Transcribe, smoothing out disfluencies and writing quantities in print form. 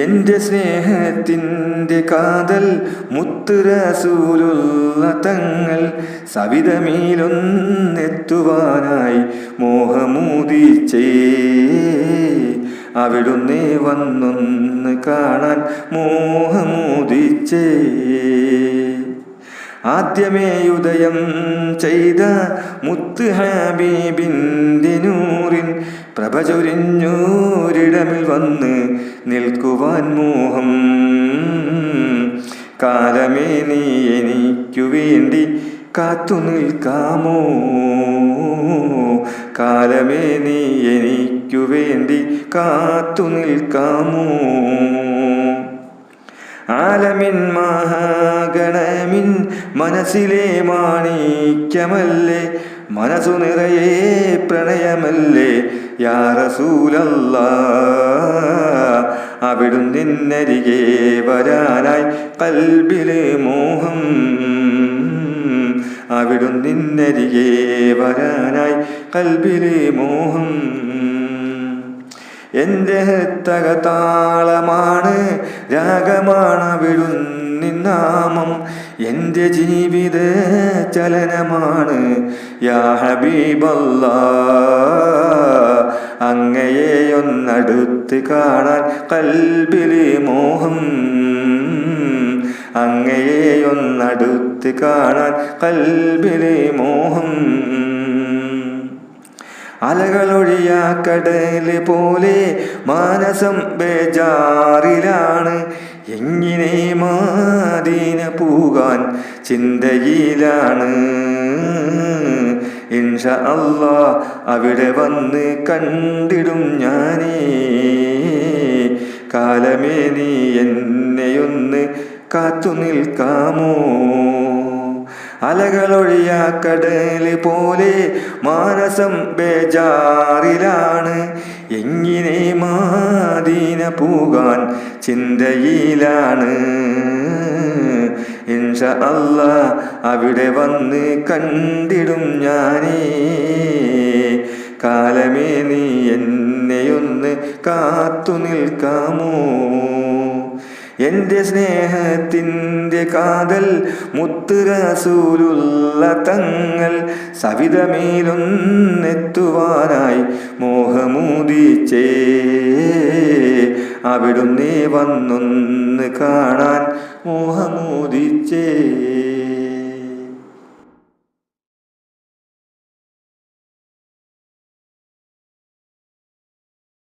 എൻ്റെ സ്നേഹത്തിൻ്റെ കാതൽ മുത്ത് റസൂലുള്ള തങ്ങൾ സവിധമീലൊന്നെത്തുവാനായി മോഹമൂതിച്ചേ. അവിടുന്ന് വന്നൊന്ന് കാണാൻ മോഹമൂതിച്ചേ. ആദ്യമേ ഉദയം ചെയ്ത മുത്ത് ഹബീബിൻ്റെ നൂറിൻ പ്രഭ ചൊരിഞ്ഞോരിടമിൽ വന്ന് നിൽക്കുവാൻ മോഹം. കാലമേ നീ എനിക്കു വേണ്ടി കാത്തു നിൽക്കാമോ? കാലമേ നീ എനിക്കു വേണ്ടി കാത്തു നിൽക്കാമോ? ആലമിൻ മഹാഗണമിൻ മനസ്സിലെ മാണിക്യമല്ലേ, മനസ്സു നിറയെ പ്രണയമല്ലേ യാ റസൂലല്ലാഹ്. അവിടുന്നരികെ വരാനായി കൽബിലെ മോഹം. അവിടുന്നരികെ വരാനായി കൽബിലെ മോഹം. എൻ്റെ തകതാളമാണ് രാഗമാണ് അവിടുന്നാമം. എൻ്റെ ജീവിത ചലനമാണ് യാ ഹബീബല്ലാഹ്. അങ്ങയെയൊന്നടുത്ത് കാണാൻ കൽബിലെ മോഹം. അങ്ങയെയൊന്നടുത്ത് കാണാൻ കൽബിലെ മോഹം. അലകളൊഴിയാ കടല് പോലെ മാനസം ബേജാറിലാണ്. എങ്ങനെ മദീന പോകാൻ ചിന്തയിലാണ്. ഇൻഷാ അല്ലാഹ് അവിടെ വന്ന് കണ്ടിടും ഞാനേ. കാലമേ നീ എന്നെയൊന്ന് കാത്തു നിൽക്കാമോ? അലകളൊഴിയാ കടല് പോലെ മാനസം ബേജാറിലാണ്. എങ്ങനെ മദീന പോകാൻ ചിന്തയിലാണ്. ഇൻഷാ അല്ലാഹ് അവിടെ വന്ന് കണ്ടിടും ഞാനേ. കാലമേ നീ എന്നെയൊന്ന് കാത്തു നിൽക്കാമോ? എൻ്റെ സ്നേഹത്തിൻ്റെ കാതൽ മുത്ത് റസൂലുള്ള തങ്ങൾ സവിധമേലൊന്നെത്തുവാനായി മോഹമൂതിച്ചേ. അവിടുന്ന് വന്നൊന്ന് കാണാൻ മോഹമൂതിച്ചേ.